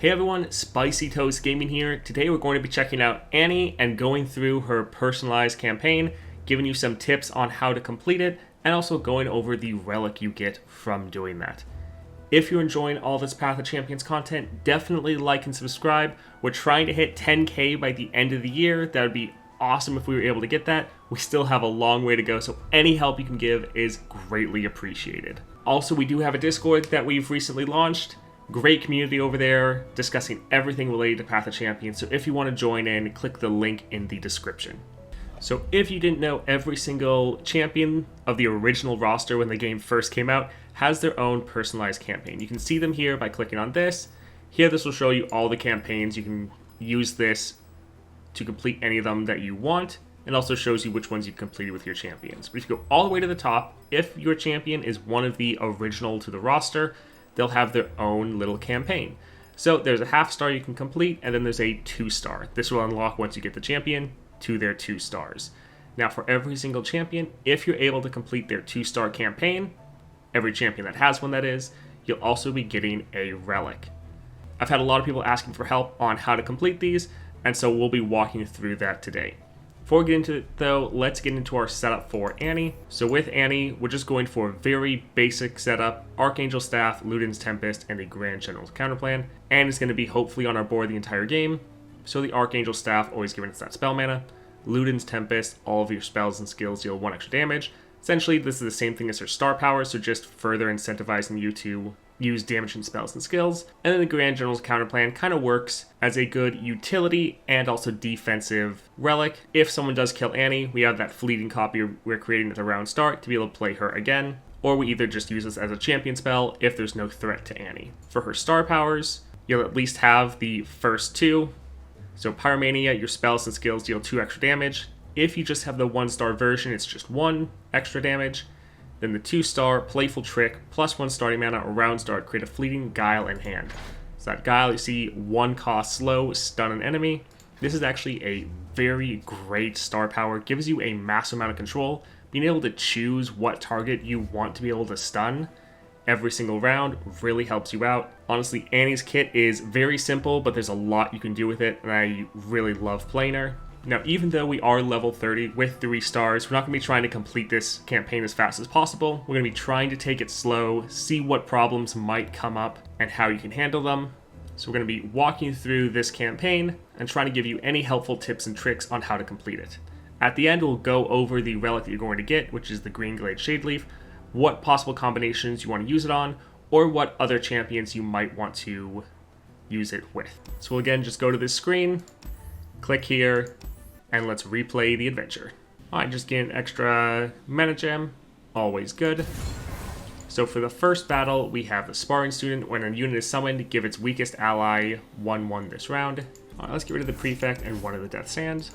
Hey everyone, Spicy Toast Gaming here. Today we're going to be checking out Annie and going through her personalized campaign, giving you some tips on how to complete it, and also going over the relic you get from doing that. If you're enjoying all this Path of Champions content, definitely like and subscribe. We're trying to hit 10k by the end of the year. That would be awesome if we were able to get that. We still have a long way to go, so any help you can give is greatly appreciated. Also, we do have a Discord that we've recently launched. Great community over there discussing everything related to Path of Champions, so if you want to join in, click the link in the description. So if you didn't know, every single champion of the original roster when the game first came out has their own personalized campaign. You can see them here by clicking on this. Here this will show you all the campaigns. You can use this to complete any of them that you want, and also shows you which ones you've completed with your champions. But if you go all the way to the top, if your champion is one of the original to the roster, they'll have their own little campaign. So there's a half star you can complete, and then there's a 2-star. This will unlock once you get the champion to their 2 stars. Now for every single champion, if you're able to complete their 2-star campaign, every champion that has one that is, you'll also be getting a relic. I've had a lot of people asking for help on how to complete these, and so we'll be walking through that today. Before we get into it though, let's get into our setup for Annie. So with Annie, we're just going for a very basic setup: Archangel Staff, Luden's Tempest, and the Grand General's Counterplan. And it's going to be hopefully on our board the entire game. So the Archangel Staff, always giving us that spell mana. Luden's Tempest, all of your spells and skills deal 1 extra damage. Essentially, this is the same thing as her star power, so just further incentivizing you to use damaging spells and skills. And then the Grand General's Counterplan kind of works as a good utility and also defensive relic. If someone does kill Annie, we have that fleeting copy we're creating at the round start to be able to play her again, or we either just use this as a champion spell if there's no threat to Annie. For her star powers, you'll at least have the first 2. So Pyromania, your spells and skills deal 2 extra damage. If you just have the 1-star version, it's just 1 extra damage. Then the 2-star, Playful Trick, plus 1 starting mana or round start, create a fleeting Guile in hand. So that Guile, you see, 1 cost slow, stun an enemy. This is actually a very great star power. It gives you a massive amount of control. Being able to choose what target you want to be able to stun every single round really helps you out. Honestly, Annie's kit is very simple, but there's a lot you can do with it, and I really love playing her. Now, even though we are level 30 with 3 stars, we're not going to be trying to complete this campaign as fast as possible. We're going to be trying to take it slow, see what problems might come up, and how you can handle them. So we're going to be walking through this campaign and trying to give you any helpful tips and tricks on how to complete it. At the end, we'll go over the relic that you're going to get, which is the Greenglade Shadeleaf, what possible combinations you want to use it on, or what other champions you might want to use it with. So we'll again just go to this screen, click here, and let's replay the adventure. Alright, just get an extra mana gem, always good. So for the first battle, we have the Sparring Student. When a unit is summoned, give its weakest ally 1/1 this round. Alright, let's get rid of the Prefect and one of the Death Sands.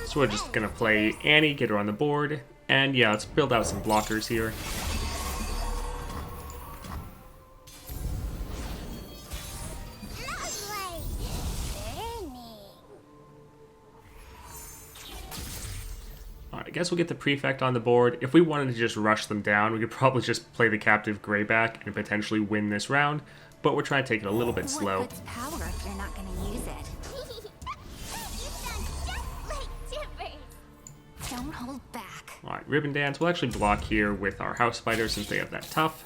So we're just going to play Annie, get her on the board, and yeah, let's build out some blockers here. Alright, I guess we'll get the Prefect on the board. If we wanted to just rush them down, we could probably just play the Captive Greyback and potentially win this round, but we're trying to take it a little bit slow. What puts power if you're not going to use it? Don't hold back. Alright, Ribbon Dance. We'll actually block here with our House Spider since they have that tough.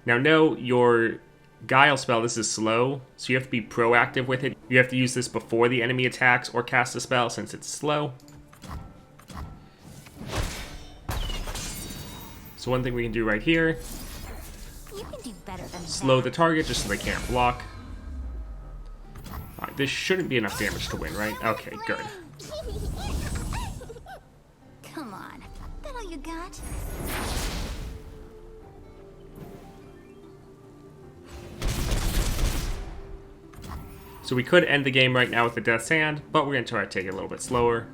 Now, no, your Guile spell, this is slow, so you have to be proactive with it. You have to use this before the enemy attacks or casts a spell since it's slow. So one thing we can do right here, You can do better than slow that. the target just so they can't block. Alright, this shouldn't be enough damage to win, right? Okay, good. Come on. That all you got? So we could end the game right now with the Death Sand, but we're going to try to take it a little bit slower.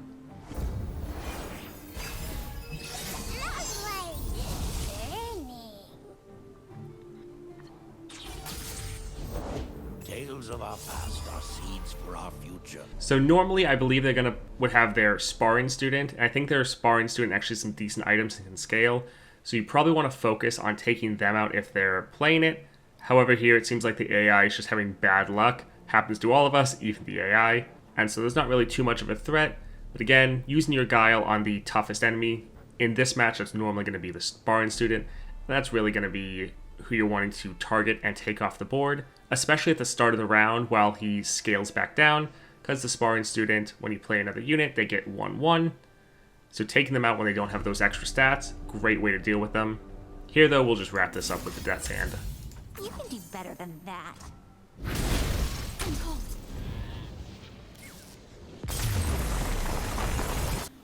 tales of our past are seeds for our future. So normally I believe they're would have their sparring student, and I think their sparring student actually some decent items and can scale. So you probably want to focus on taking them out if they're playing it. However, here it seems like the AI is just having bad luck. Happens to all of us, even the AI. And so there's not really too much of a threat. But again, using your guile on the toughest enemy, in this match that's normally going to be the sparring student, and that's really going to be who you're wanting to target and take off the board, especially at the start of the round while he scales back down, because the sparring student, when you play another unit, they get 1/1. So taking them out when they don't have those extra stats, great way to deal with them. Here though, we'll just wrap this up with the Death's Hand. You can do better than that.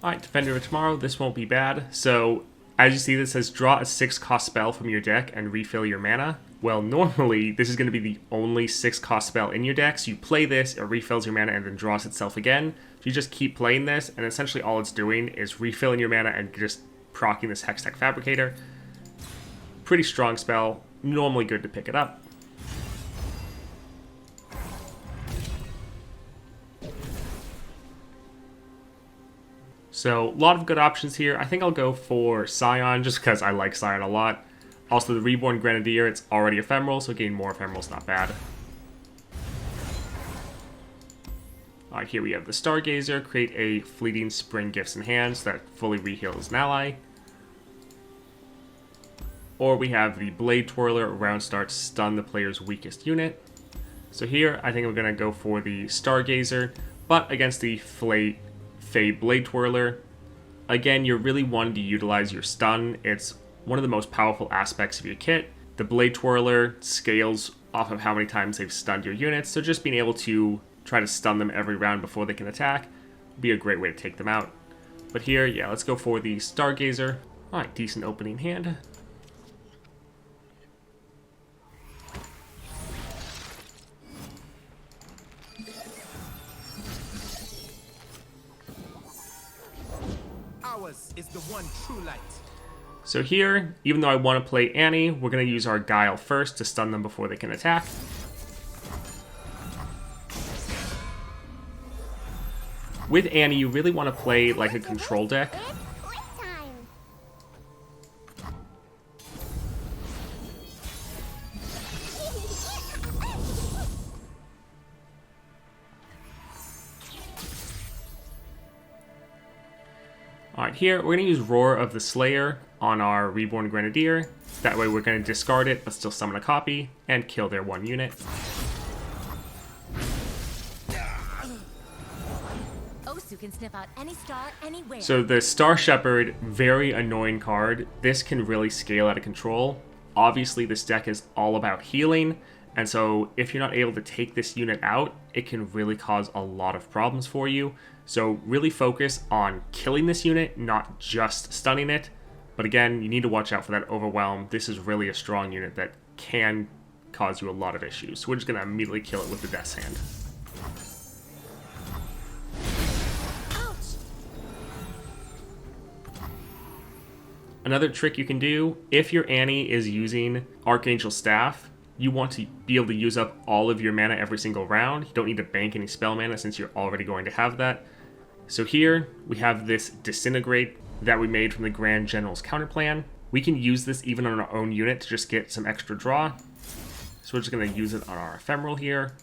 Alright, Defender of Tomorrow, this won't be bad. So, as you see, this says draw a 6-cost spell from your deck and refill your mana. Well, normally, this is going to be the only 6-cost spell in your deck, so you play this, it refills your mana and then draws itself again. So you just keep playing this, and essentially all it's doing is refilling your mana and just proccing this Hextech Fabricator. Pretty strong spell, normally good to pick it up. So, a lot of good options here. I think I'll go for Scion, just because I like Scion a lot. Also, the Reborn Grenadier, it's already ephemeral, so getting more ephemeral's not bad. Alright, here we have the Stargazer. Create a fleeting Spring Gifts in hand so that fully reheals an ally. Or we have the Blade Twirler. Round start, stun the player's weakest unit. So here, I think I'm going to go for the Stargazer, but against the Fade Blade Twirler, again, you're really wanting to utilize your stun. It's one of the most powerful aspects of your kit. The Blade Twirler scales off of how many times they've stunned your units, so just being able to try to stun them every round before they can attack would be a great way to take them out. But here, yeah, let's go for the Stargazer. Alright, decent opening hand. Ours is the one true light. So here, even though I want to play Annie, we're going to use our Guile first to stun them before they can attack. With Annie, you really want to play like a control deck. Alright, here, we're going to use Roar of the Slayer on our Reborn Grenadier. That way we're going to discard it, but still summon a copy, and kill their one unit. Osu can sniff out any star anywhere. So the Star Shepherd, very annoying card. This can really scale out of control. Obviously, this deck is all about healing, and so if you're not able to take this unit out, it can really cause a lot of problems for you. So really focus on killing this unit, not just stunning it. But again, you need to watch out for that overwhelm. This is really a strong unit that can cause you a lot of issues. So we're just going to immediately kill it with the Death's Hand. Another trick you can do, if your Annie is using Archangel Staff, you want to be able to use up all of your mana every single round. You don't need to bank any spell mana since you're already going to have that. So here, we have this Disintegrate that we made from the Grand General's Counterplan. We can use this even on our own unit to just get some extra draw. So we're just going to use it on our Ephemeral here.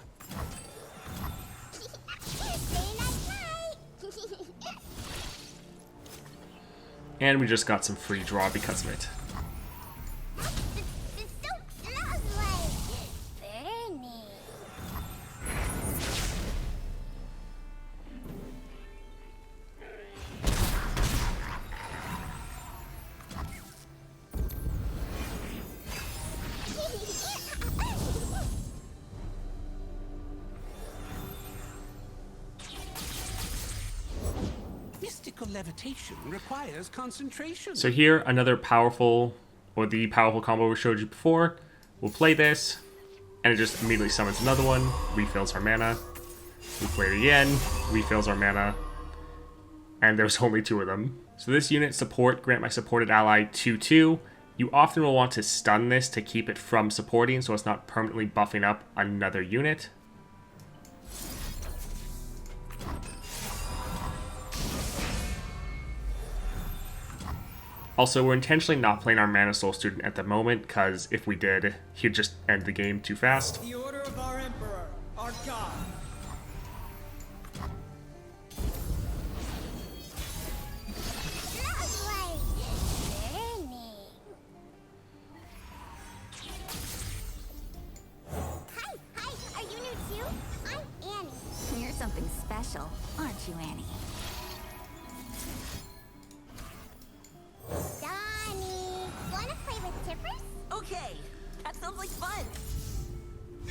And we just got some free draw because of it. It's so lovely. Very neat. Mystical levitation requires concentration. So here, another powerful, or the powerful combo we showed you before. We'll play this, and it just immediately summons another one, refills our mana. We play it again, refills our mana, and there's only 2 of them. So this unit, Support, grant my supported ally 2/2. You often will want to stun this to keep it from supporting, so it's not permanently buffing up another unit. Also, we're intentionally not playing our Mana Soul student at the moment, because if we did, he'd just end the game too fast. The order of our Emperor, our God. Smells like burning. Hi, are you new too? I'm Annie. You're something special, aren't you, Annie? Donnie, wanna play with Tippers? Okay, that sounds like fun.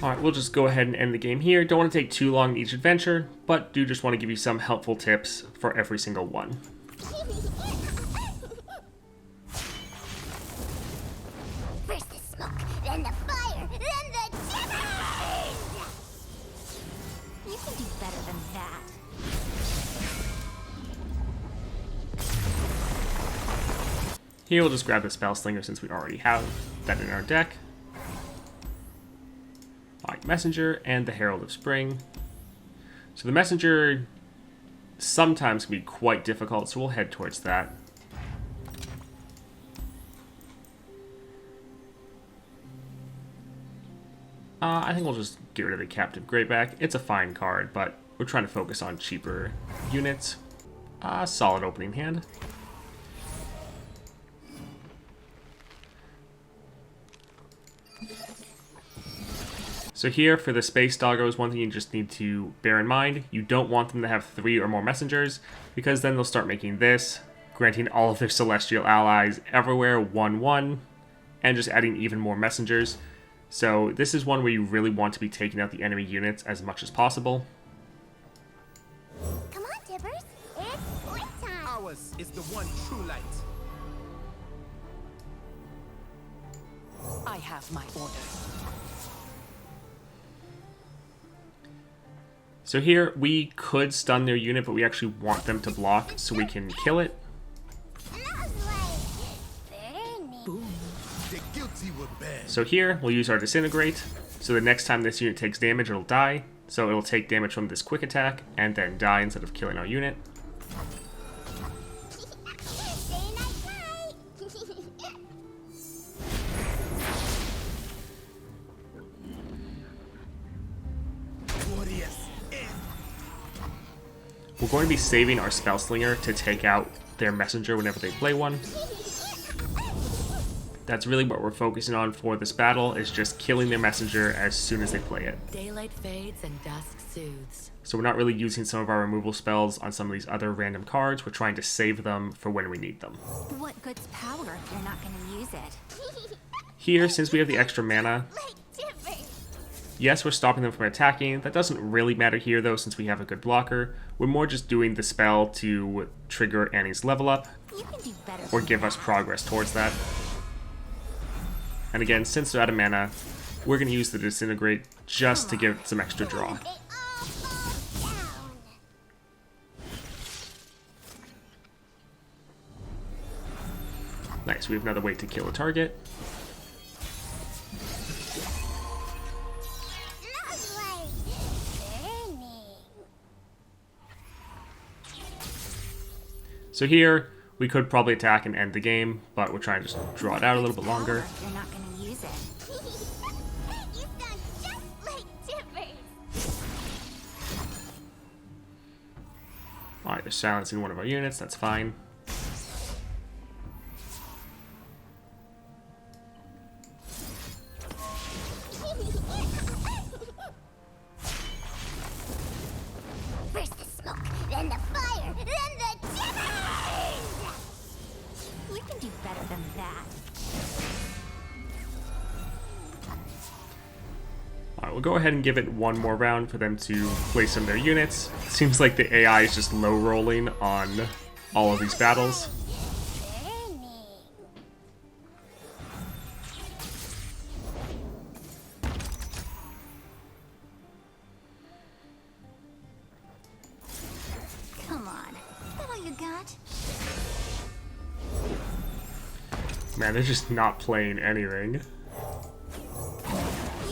Alright, we'll just go ahead and end the game here. Don't want to take too long in each adventure, but do just want to give you some helpful tips for every single one. First the smoke, then the fire, then the Tippers! You can do better than that. Here, we'll just grab the Spell Slinger since we already have that in our deck. Alright, Messenger and the Herald of Spring. So the Messenger sometimes can be quite difficult, so we'll head towards that. I think we'll just get rid of the Captive Greyback. It's a fine card, but we're trying to focus on cheaper units. Solid opening hand. So here, for the Space Doggos, one thing you just need to bear in mind, you don't want them to have 3 or more messengers, because then they'll start making this, granting all of their Celestial allies everywhere 1/1, and just adding even more messengers. So this is one where you really want to be taking out the enemy units as much as possible. Come on, Tippers, it's point time. Ours is the one true light. I have my orders. So here, we could stun their unit, but we actually want them to block so we can kill it. Smells like burning. The guilty will bear. So here, we'll use our Disintegrate, so the next time this unit takes damage, it'll die. So it'll take damage from this quick attack, and then die instead of killing our unit. Say night-night. Warriors in. We're going to be saving our Spell Slinger to take out their Messenger whenever they play one. That's really what we're focusing on for this battle, is just killing their Messenger as soon as they play it. Daylight fades and dusk soothes. So we're not really using some of our removal spells on some of these other random cards. We're trying to save them for when we need them. What good's power if you're not gonna use it? Here, since we have the extra mana, Like Tippers. yes, we're stopping them from attacking. That doesn't really matter here, though, since we have a good blocker. We're more just doing the spell to trigger Annie's level up, You can do better. or give us progress towards that. And again, since they're out of mana, we're going to use the Disintegrate just to give it some extra draw. They all fall down. Nice, we have another way to kill a target. Smells like burning. So here, we could probably attack and end the game, but we're trying to just draw it out a little bit longer. You're not gonna use it. You sound just like Tippers. Alright, they're silencing one of our units, that's fine. First the smoke, then the fire, then the Tippers! You can do better than that. Alright, we'll go ahead and give it one more round for them to play some of their units. Seems like the AI is just low rolling on all of these battles. Burning. Come on. Is that all you got? Man, they're just not playing anything. You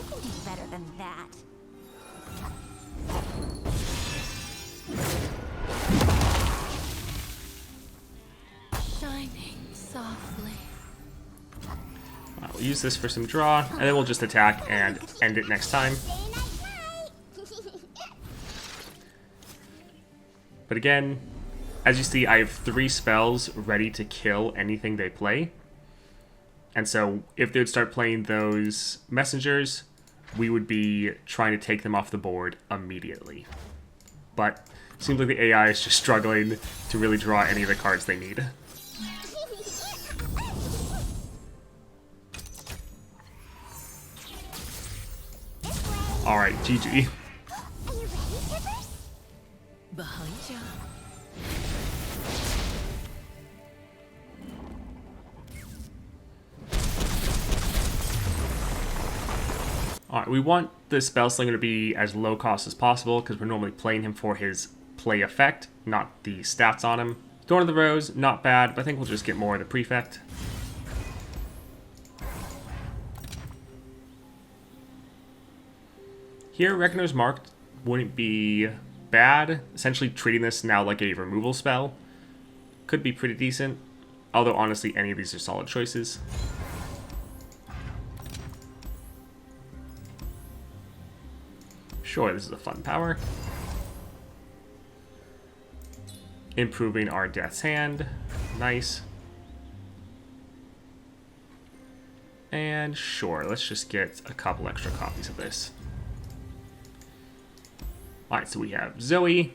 can do better than that. Shining soft. We'll use this for some draw, and then we'll just attack and end it next time. Say night-night. But again, as you see, I have 3 spells ready to kill anything they play. And so if they would start playing those messengers, we would be trying to take them off the board immediately. But it seems like the AI is just struggling to really draw any of the cards they need. Alright, GG. Are you ready, Tippers? Behind ya. Alright, we want the Spellslinger to be as low cost as possible because we're normally playing him for his play effect, not the stats on him. Thorn of the Rose, not bad, but I think we'll just get more of the Prefect. Here, Reckoner's Mark wouldn't be bad. Essentially treating this now like a removal spell could be pretty decent, although honestly any of these are solid choices. Sure, this is a fun power. Improving our Death's Hand. Nice. And sure, let's just get a couple extra copies of this. Alright, so we have Zoe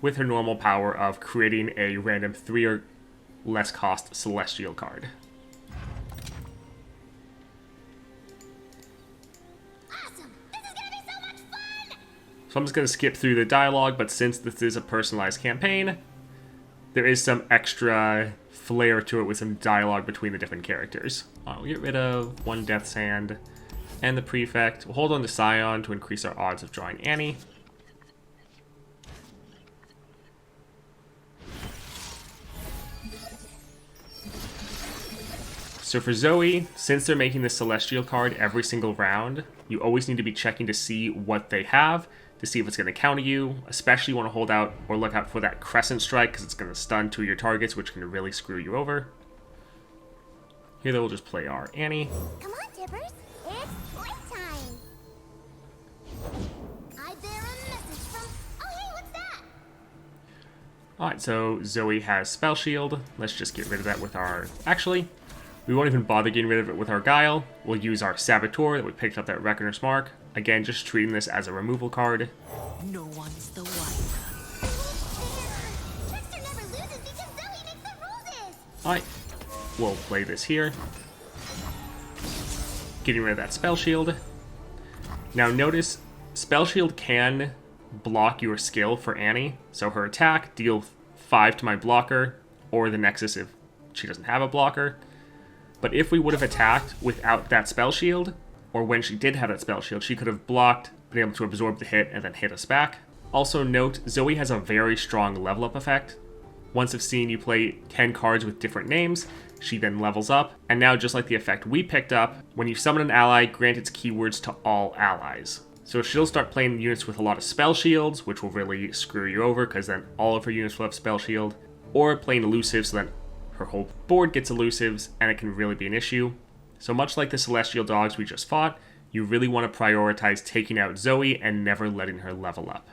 with her normal power of creating a random 3 or less cost Celestial card. Awesome! This is gonna be so much fun! So I'm just going to skip through the dialogue, but since this is a personalized campaign, there is some extra flair to it with some dialogue between the different characters. We'll get rid of 1 Death's Hand and the Prefect. We'll hold on to Scion to increase our odds of drawing Annie. So for Zoe, since they're making the Celestial card every single round, you always need to be checking to see what they have, to see if it's going to counter you. Especially you want to hold out or look out for that Crescent Strike, because it's going to stun 2 of your targets, which can really screw you over. Here we'll just play our Annie. Come on, Tippers. It's playtime. I bear a message from... Oh, hey, what's that? Alright, so Zoe has Spell Shield. Let's just get rid of that with our... Actually, we won't even bother getting rid of it with our Guile. We'll use our Saboteur that we picked up at Reckoner's Mark. Again, just treating this as a removal card. No one's the wiser. Trickster never loses because Zoe makes the rules. Alright, we'll play this here. Getting rid of that Spell Shield. Now notice, Spell Shield can block your skill for Annie. So her attack, deal 5 to my blocker, or the Nexus if she doesn't have a blocker. But if we would have attacked without that Spell Shield, or when she did have that Spell Shield, she could have blocked, been able to absorb the hit, and then hit us back. Also note, Zoe has a very strong level up effect. Once I've seen you play 10 cards with different names, she then levels up. And now, just like the effect we picked up, when you summon an ally, grant its keywords to all allies. So she'll start playing units with a lot of Spell Shields, which will really screw you over, because then all of her units will have Spell Shield. Or playing elusive, so that her whole board gets elusives, and it can really be an issue. So much like the Celestial dogs we just fought, you really want to prioritize taking out Zoe and never letting her level up.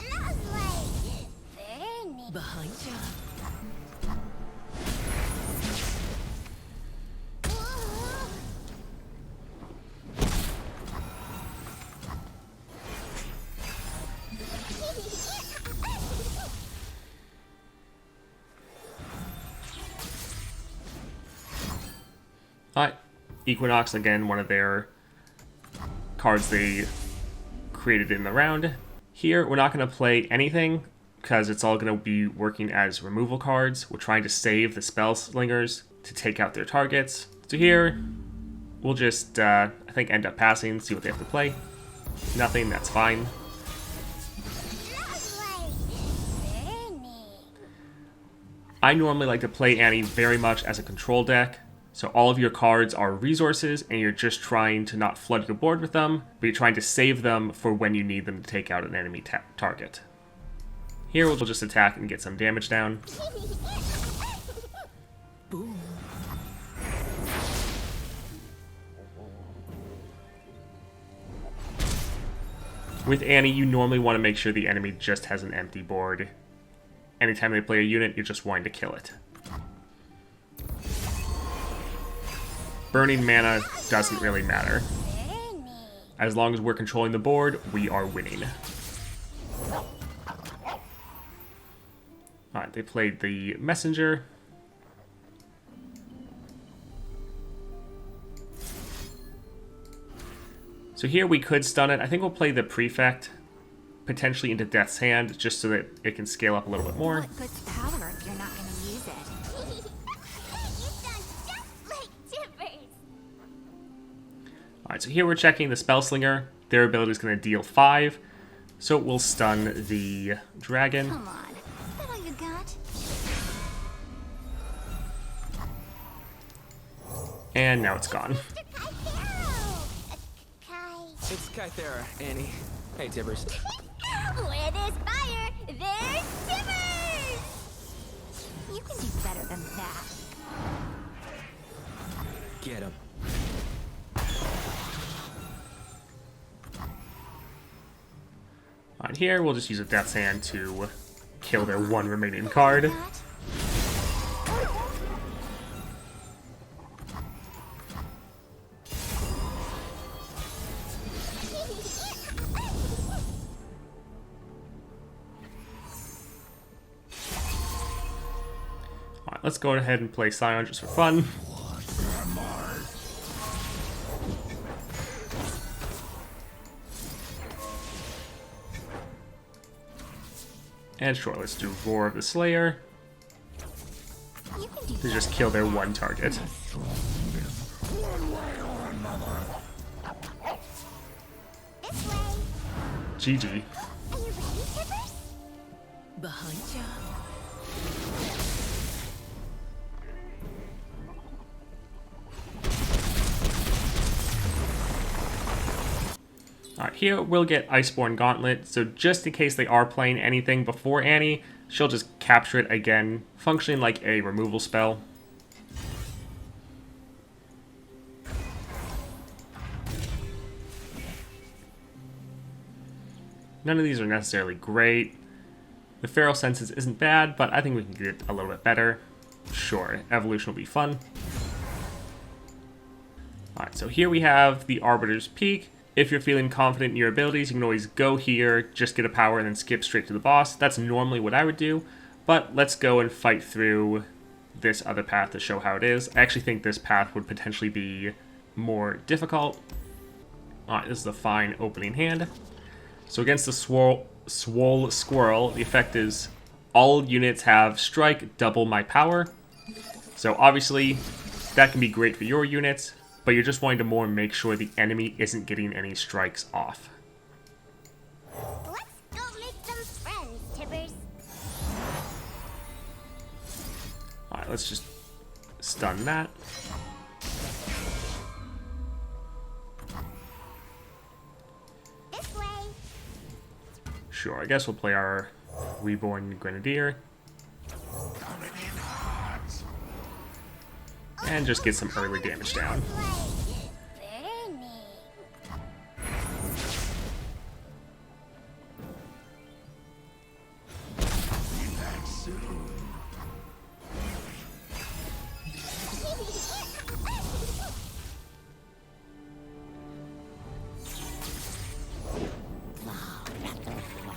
Lovely. Very neat. Behind ya. Alright, Equinox, again, one of their cards they created in the round. Here, we're not going to play anything, because it's all going to be working as removal cards. We're trying to save the Spell Slingers to take out their targets. So here, we'll just, I think, end up passing, see what they have to play. Nothing, that's fine. Lovely. Very neat. I normally like to play Annie very much as a control deck. So all of your cards are resources, and you're just trying to not flood your board with them, but you're trying to save them for when you need them to take out an enemy target. Here we'll just attack and get some damage down. Boom. With Annie, you normally want to make sure the enemy just has an empty board. Anytime they play a unit, you're just wanting to kill it. Burning mana doesn't really matter. As long as we're controlling the board, we are winning. Alright, they played the messenger. So here we could stun it. I think we'll play the prefect, potentially into Death's Hand, just so that it can scale up a little bit more. What good's power if you're not going to use it? You sound just like Tibbers. Alright, so here we're checking the Spellslinger. Their ability is going to deal 5, so it will stun the dragon. Come on. Is that all you got? And now it's gone. It's Kythera, Annie. Hey, Tibbers. Where there's fire, there's Tibbers! You can do better than that. Get him. On here, we'll just use a Death's Hand to kill their one remaining card. Alright, let's go ahead and play Scion just for fun. And sure, let's do Roar of the Slayer You can do to just kill their one target. This way. GG. Are you ready, Tibbers? behind you. Alright, here we'll get Iceborne Gauntlet, so just in case they are playing anything before Annie, she'll just capture it again, functioning like a removal spell. None of these are necessarily great. The Feral Senses isn't bad, but I think we can get it a little bit better. Sure, Evolution will be fun. Alright, so here we have the Arbiter's Peak. If you're feeling confident in your abilities, you can always go here, just get a power, and then skip straight to the boss. That's normally what I would do, but let's go and fight through this other path to show how it is. I actually think this path would potentially be more difficult. Alright, this is a fine opening hand. So against the Swole Squirrel, the effect is all units have strike, double my power. So obviously, that can be great for your units, but you're just wanting to more make sure the enemy isn't getting any strikes off. Let's go make some friends, Tibbers. Alright, let's just stun that. This way. Sure, I guess we'll play our Reborn Grenadier. And just get some early damage down. Burning.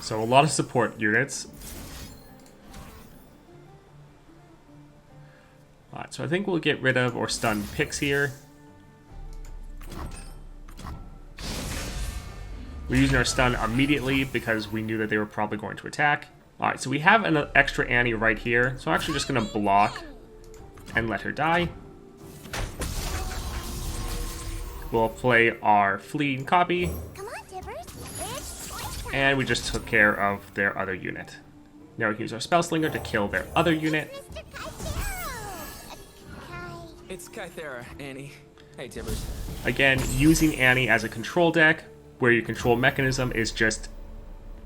So a lot of support units. Alright, so I think we'll get rid of or stun Pix here. We're using our stun immediately because we knew that they were probably going to attack. Alright, so we have an extra Annie right here, so I'm actually just going to block and let her die. We'll play our fleeing copy, Come on, Tibbers. It's point and we just took care of their other unit. Now we can use our Spellslinger to kill their other unit. Mr. Kaito. Kai. It's Kythera, Annie. Hey, Tibbers. Again, using Annie as a control deck, where your control mechanism is just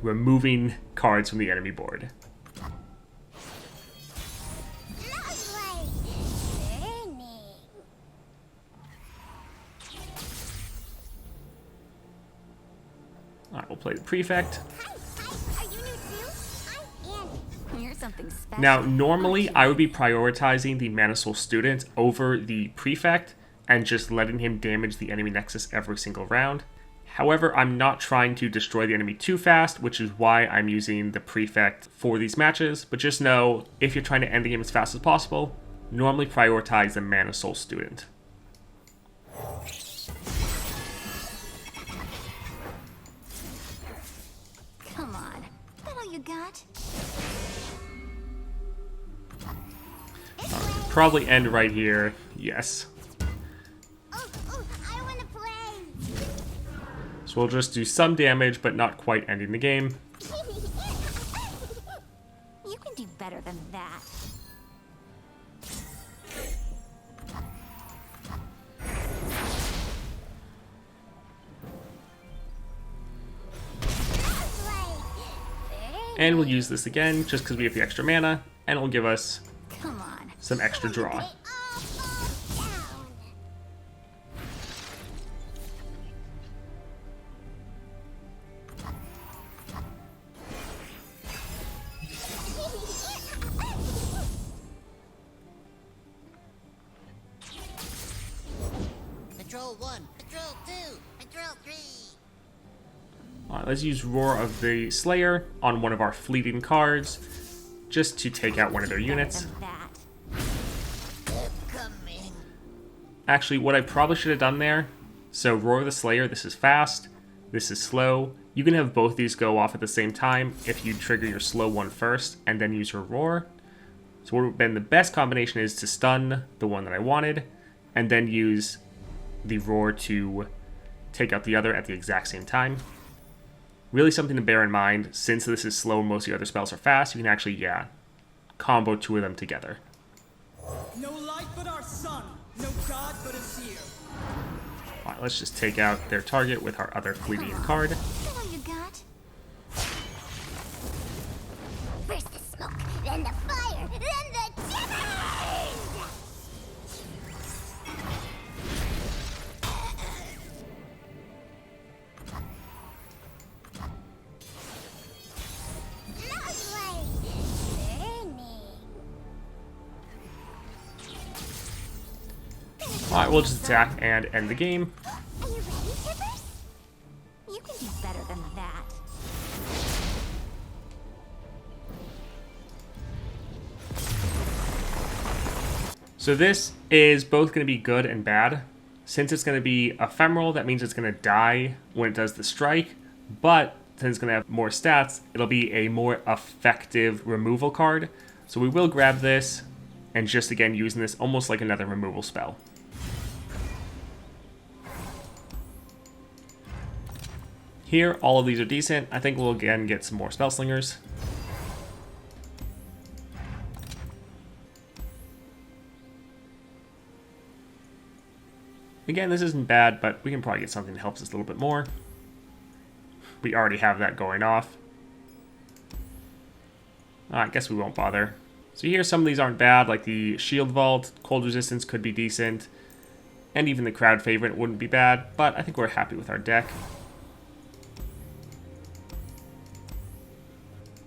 removing cards from the enemy board. Lovely. Burning. Alright, we'll play the Prefect. Hi, are you new too? I'm Annie. You're something special. Now, normally I would be prioritizing the Mana Soul Student over the Prefect and just letting him damage the enemy Nexus every single round. However, I'm not trying to destroy the enemy too fast, which is why I'm using the Prefect for these matches. But just know, if you're trying to end the game as fast as possible, normally prioritize the Mana Soul Student. Come on. That all you got? Probably end right here. Yes. Oh, I want to play. So we'll just do some damage, but not quite ending the game. You can do better than that. And we'll use this again, just because we have the extra mana, and it'll give us Come on. some extra draw. They all fall down. Patrol 1, Patrol 2, Patrol 3. Alright, let's use Roar of the Slayer on one of our fleeting cards, just to take out one of their units. Better than that. Coming. Actually, what I probably should have done there, so Roar of the Slayer, this is fast, this is slow. You can have both these go off at the same time if you trigger your slow one first and then use your Roar. So what would have been the best combination is to stun the one that I wanted, and then use the Roar to take out the other at the exact same time. Really something to bear in mind, since this is slow and most of the other spells are fast, you can actually, combo two of them together. No light but our sun, no god but a seer. Alright, let's just take out their target with our other fleeting card. That all you got? First the smoke, then the fire, then the jitters! Lovely! Burning. Alright, we'll just attack and end the game. Are you ready, Tippers? You can do better than that. So this is both going to be good and bad. Since it's going to be ephemeral, that means it's going to die when it does the strike, but since it's going to have more stats, it'll be a more effective removal card. So we will grab this, and just again using this almost like another removal spell. Here, all of these are decent. I think we'll again get some more Spell Slingers. Again, this isn't bad, but we can probably get something that helps us a little bit more. We already have that going off. I guess we won't bother. So here, some of these aren't bad, like the Shield Vault, Cold Resistance could be decent, and even the Crowd Favorite wouldn't be bad, but I think we're happy with our deck.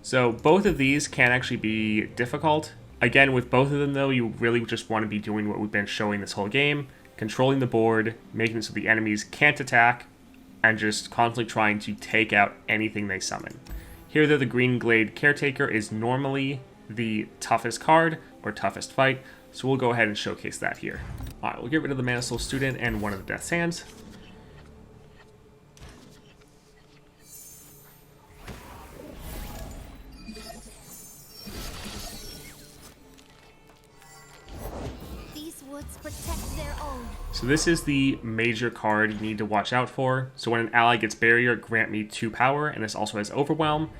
So both of these can actually be difficult. Again, with both of them though, you really just want to be doing what we've been showing this whole game, controlling the board, making it so the enemies can't attack, and just constantly trying to take out anything they summon. Here though, the Green Glade Caretaker is normally the toughest card, or toughest fight, so we'll go ahead and showcase that here. Alright, we'll get rid of the Mana Soul Student and one of the Death's Hands. These woods protect their own. So this is the major card you need to watch out for. So when an ally gets Barrier, grant me 2 power, and this also has Overwhelm.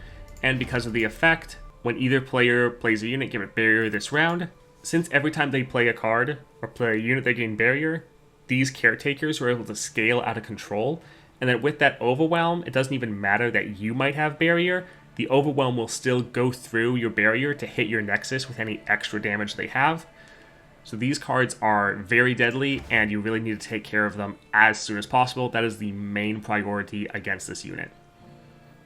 And because of the effect, when either player plays a unit, give it Barrier this round. Since every time they play a card, or play a unit they gain Barrier, these Caretakers are able to scale out of control. And then with that Overwhelm, it doesn't even matter that you might have Barrier. The Overwhelm will still go through your Barrier to hit your Nexus with any extra damage they have. So these cards are very deadly, and you really need to take care of them as soon as possible. That is the main priority against this unit.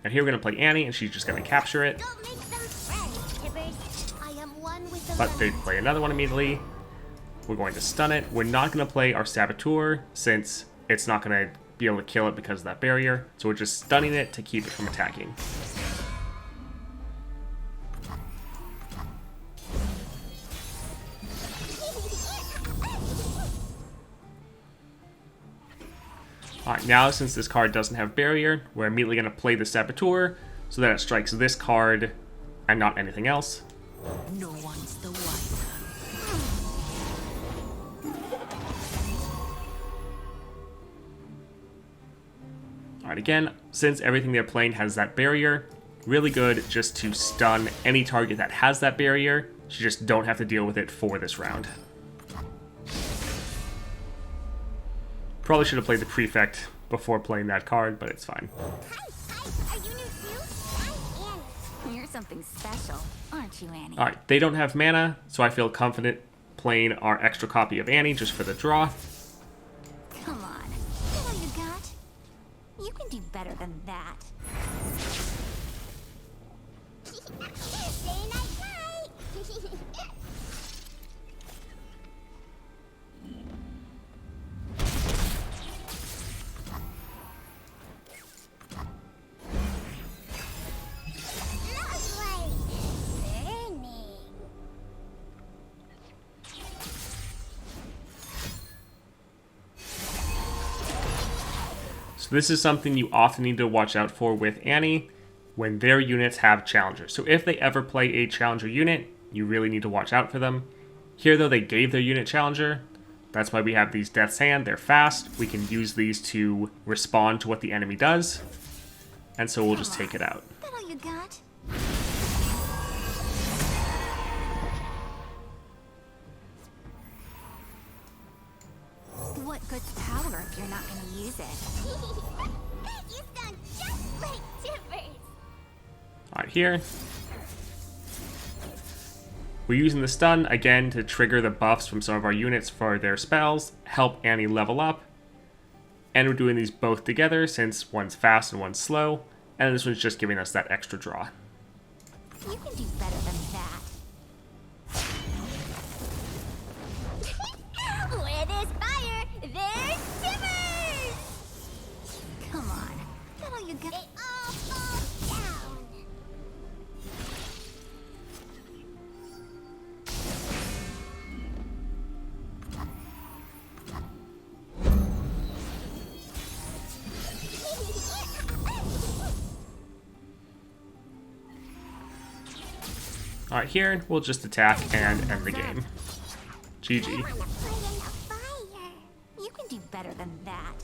And here we're going to play Annie, and she's just going to capture it. Don't make them friends, Tibbers. I am one with the But they light. play another one immediately. We're going to stun it. We're not going to play our Saboteur, since it's not going to be able to kill it because of that barrier. So we're just stunning it to keep it from attacking. Alright, now since this card doesn't have barrier, we're immediately going to play the Saboteur so that it strikes this card and not anything else. No one's the wiser. Alright, again, since everything they're playing has that barrier, really good just to stun any target that has that barrier, so you just don't have to deal with it for this round. Probably should have played the Prefect before playing that card, but it's fine. Hi, are you new too? I'm Annie. You're something special, aren't you, Annie? Alright, they don't have mana, so I feel confident playing our extra copy of Annie just for the draw. Come on. Is that all you got? You can do better than that. Say night-night. Lovely. Burning. So this is something you often need to watch out for with Annie when their units have challengers. So if they ever play a challenger unit, you really need to watch out for them. Here though, they gave their unit challenger. That's why we have these Death's Hand. They're fast. We can use these to respond to what the enemy does. And so we'll just take it out. Is that all you got? What good's power if you're not gonna use it? You sound just like Tibbers. Alright, here. We're using the stun, again, to trigger the buffs from some of our units for their spells, help Annie level up. And we're doing these both together, since one's fast and one's slow. And this one's just giving us that extra draw. You can do better than that. Where there's fire, there's Tibbers. Come on. Is that all you got? They all fall down. Alright, here, we'll just attack and end the game. GG. Play in the fire. You can do better than that.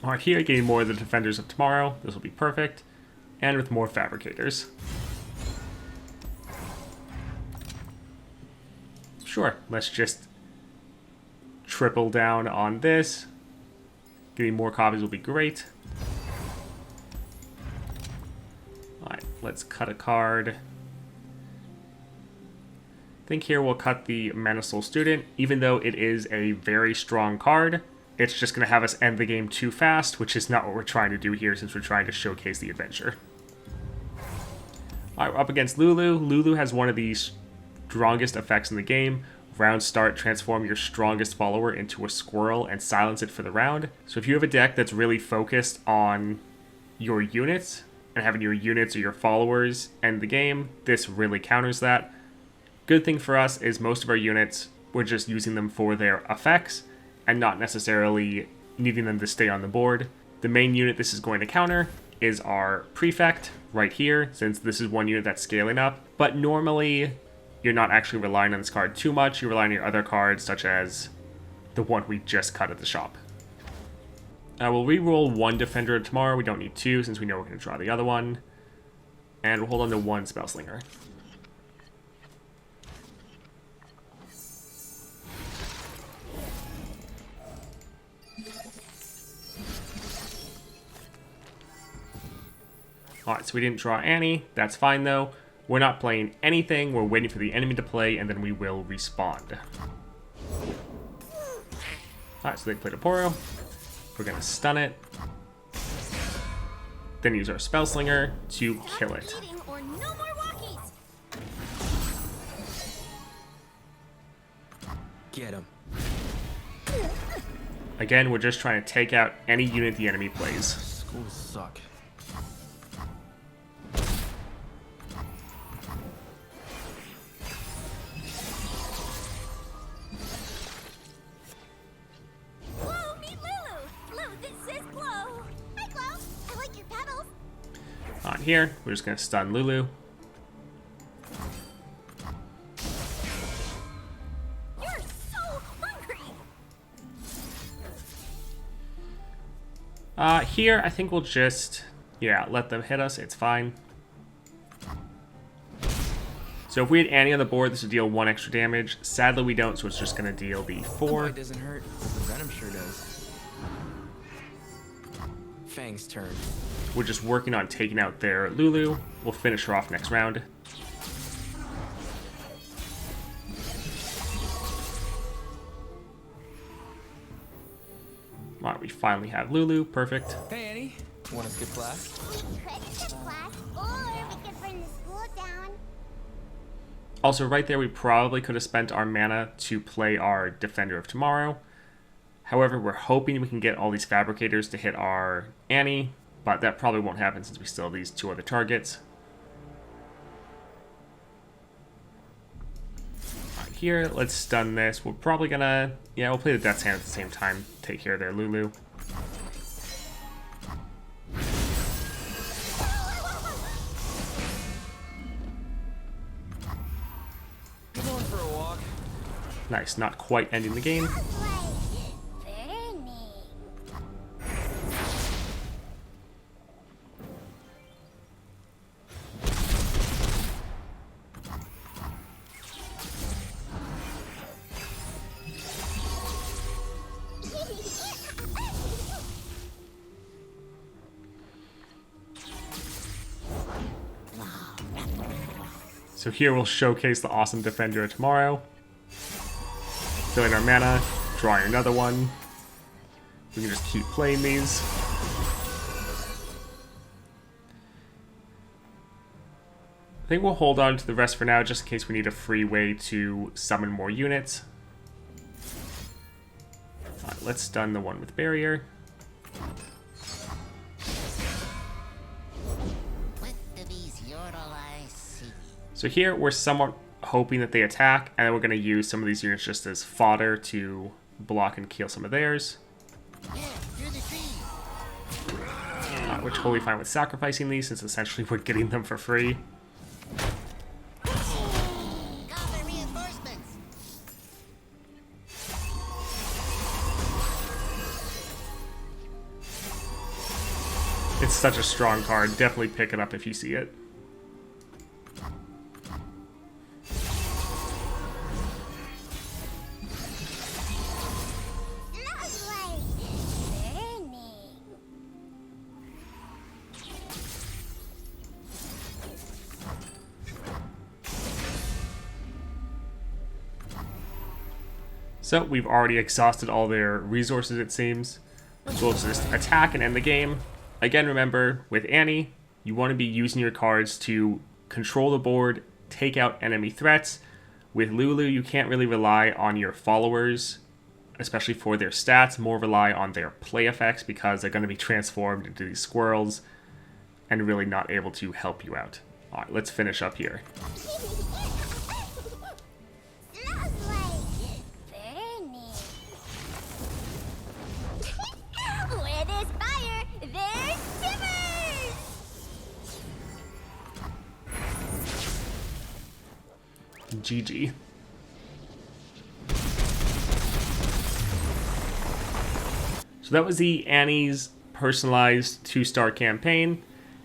Alright, here, getting more of the Defenders of Tomorrow. This will be perfect. And with more Fabricators. Sure, let's just triple down on this. Getting more copies will be great. Alright, let's cut a card. I think here we'll cut the Manasol Student. Even though it is a very strong card, it's just going to have us end the game too fast, which is not what we're trying to do here since we're trying to showcase the adventure. Alright, we're up against Lulu. Lulu has one of the strongest effects in the game. Round start, transform your strongest follower into a squirrel and silence it for the round. So if you have a deck that's really focused on your units and having your units or your followers end the game, this really counters that. Good thing for us is most of our units, we're just using them for their effects and not necessarily needing them to stay on the board. The main unit this is going to counter is our Prefect right here, since this is one unit that's scaling up. But normally, you're not actually relying on this card too much. You're relying on your other cards, such as the one we just cut at the shop. We'll re-roll one Defender tomorrow. We don't need two, since we know we're going to draw the other one. And we'll hold on to one Spellslinger. Alright, so we didn't draw Annie. That's fine, though. We're not playing anything. We're waiting for the enemy to play, and then we will respond. Alright, so they played a Poro. We're gonna stun it. Then use our Spell Slinger to kill it. Eating or no more walkies. Get him. Again, we're just trying to take out any unit the enemy plays. Schools suck. Whoa, meet Lulu. Lou, this is Chloe. Hi, Chloe. I like your petals. On here, we're just gonna stun Lulu. You're so hungry. Here, I think we'll just, let them hit us. It's fine. So if we had Annie on the board, this would deal 1 extra damage. Sadly, we don't, so it's just going to deal the 4. It doesn't hurt. The venom sure does. Fang's turn. We're just working on taking out their Lulu. We'll finish her off next round. Alright, we finally have Lulu. Perfect. Hey, Annie. Want to skip class? We could skip class, or we could burn the school down. Also, right there, we probably could have spent our mana to play our Defender of Tomorrow. However, we're hoping we can get all these Fabricators to hit our Annie, but that probably won't happen since we still have these 2 other targets. Right here, let's stun this. We're probably gonna, we'll play the Death's Hand at the same time. Take care of their Lulu. Going for a walk. Nice, not quite ending the game. Burning. So here we'll showcase the awesome Defender of Tomorrow. Filling our mana, drawing another one. We can just keep playing these. I think we'll hold on to the rest for now, just in case we need a free way to summon more units. Alright, let's stun the one with Barrier. With the bees, yordle I see. So here we're somewhat hoping that they attack, and then we're going to use some of these units just as fodder to block and kill some of theirs. Yeah, through the tree. We're totally fine with sacrificing these, since essentially we're getting them for free. Goblin reinforcements. It's such a strong card. Definitely pick it up if you see it. Lovely. Burning. So we've already exhausted all their resources, it seems. So we'll just attack and end the game. Again, remember, with Annie, you want to be using your cards to control the board, take out enemy threats. With Lulu, you can't really rely on your followers, especially for their stats. More rely on their play effects, because they're going to be transformed into these squirrels and really not able to help you out. Alright, let's finish up here. Lovely. Burning. Where there's fire, there's shivers. GG. So that was the Annie's personalized 2-star campaign.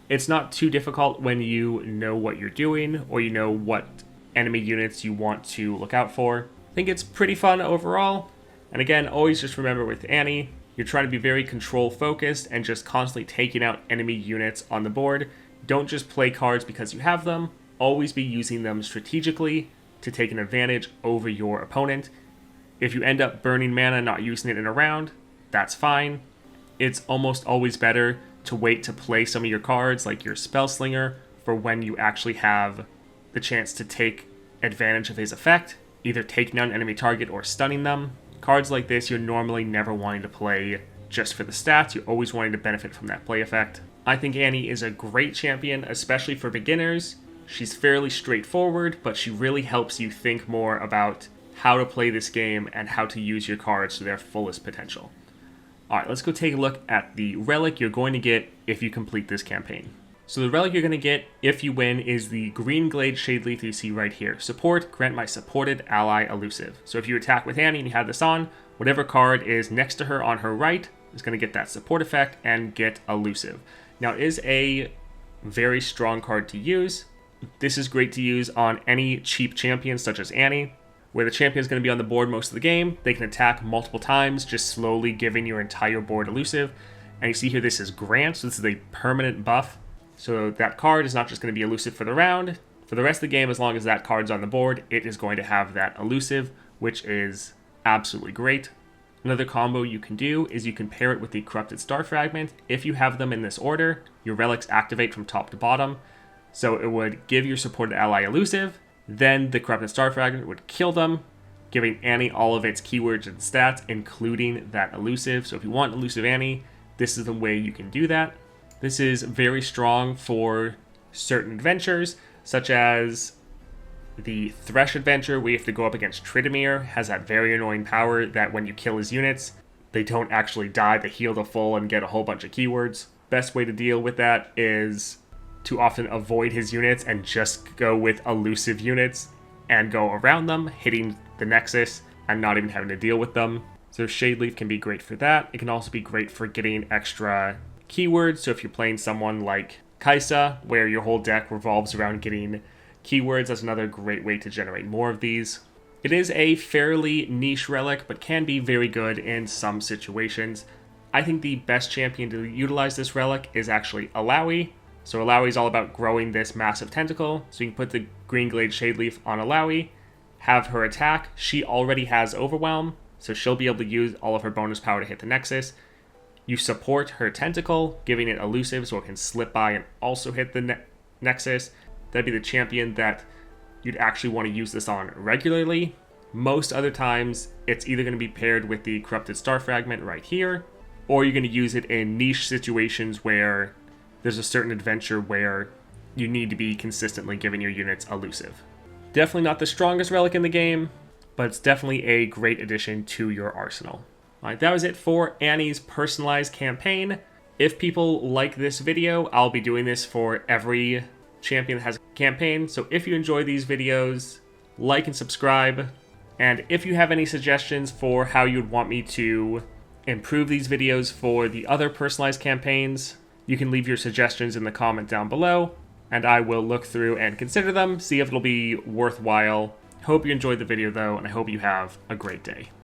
It's not too difficult when you know what you're doing, or you know what enemy units you want to look out for. I think it's pretty fun overall. And again, always just remember with Annie, you're trying to be very control focused and just constantly taking out enemy units on the board. Don't just play cards because you have them. Always be using them strategically to take an advantage over your opponent. If you end up burning mana, not using it in a round, that's fine. It's almost always better to wait to play some of your cards, like your Spellslinger, for when you actually have the chance to take advantage of his effect, either taking down an enemy target or stunning them. Cards like this, you're normally never wanting to play just for the stats. You're always wanting to benefit from that play effect. I think Annie is a great champion, especially for beginners. She's fairly straightforward, but she really helps you think more about how to play this game and how to use your cards to their fullest potential. Alright, let's go take a look at the relic you're going to get if you complete this campaign. So the relic you're going to get if you win is the Greenglade Shadeleaf you see right here. Support, grant my supported ally elusive. So if you attack with Annie and you have this on, whatever card is next to her on her right is going to get that support effect and get elusive. Now it is a very strong card to use. This is great to use on any cheap champion such as Annie, where the champion is going to be on the board most of the game. They can attack multiple times, just slowly giving your entire board elusive. And you see here this is Grant, so this is a permanent buff. So that card is not just going to be elusive for the round. For the rest of the game, as long as that card's on the board, it is going to have that elusive, which is absolutely great. Another combo you can do is you can pair it with the Corrupted Star Fragment. If you have them in this order, your relics activate from top to bottom. So it would give your supported ally elusive, then the Corrupted Star Fragment would kill them, giving Annie all of its keywords and stats, including that elusive. So if you want elusive Annie, this is the way you can do that. This is very strong for certain adventures, such as the Thresh adventure, where you have to go up against Tryndamere. Has that very annoying power that when you kill his units, they don't actually die, they heal to full and get a whole bunch of keywords. Best way to deal with that is to often avoid his units and just go with elusive units and go around them, hitting the Nexus and not even having to deal with them. So Shadeleaf can be great for that. It can also be great for getting extra keywords. So if you're playing someone like Kai'Sa, where your whole deck revolves around getting keywords, that's another great way to generate more of these. It is a fairly niche relic, but can be very good in some situations. I think the best champion to utilize this relic is actually Illaoi. So Illaoi is all about growing this massive tentacle. So you can put the Greenglade Shadeleaf on Illaoi, have her attack. She already has Overwhelm, so she'll be able to use all of her bonus power to hit the Nexus. You support her tentacle, giving it elusive so it can slip by and also hit the Nexus. That'd be the champion that you'd actually want to use this on regularly. Most other times, it's either going to be paired with the Corrupted Star Fragment right here, or you're going to use it in niche situations where there's a certain adventure where you need to be consistently giving your units elusive. Definitely not the strongest relic in the game, but it's definitely a great addition to your arsenal. Alright, that was it for Annie's personalized campaign. If people like this video, I'll be doing this for every champion that has a campaign. So if you enjoy these videos, like and subscribe. And if you have any suggestions for how you'd want me to improve these videos for the other personalized campaigns, you can leave your suggestions in the comment down below, and I will look through and consider them, see if it'll be worthwhile. Hope you enjoyed the video though, and I hope you have a great day.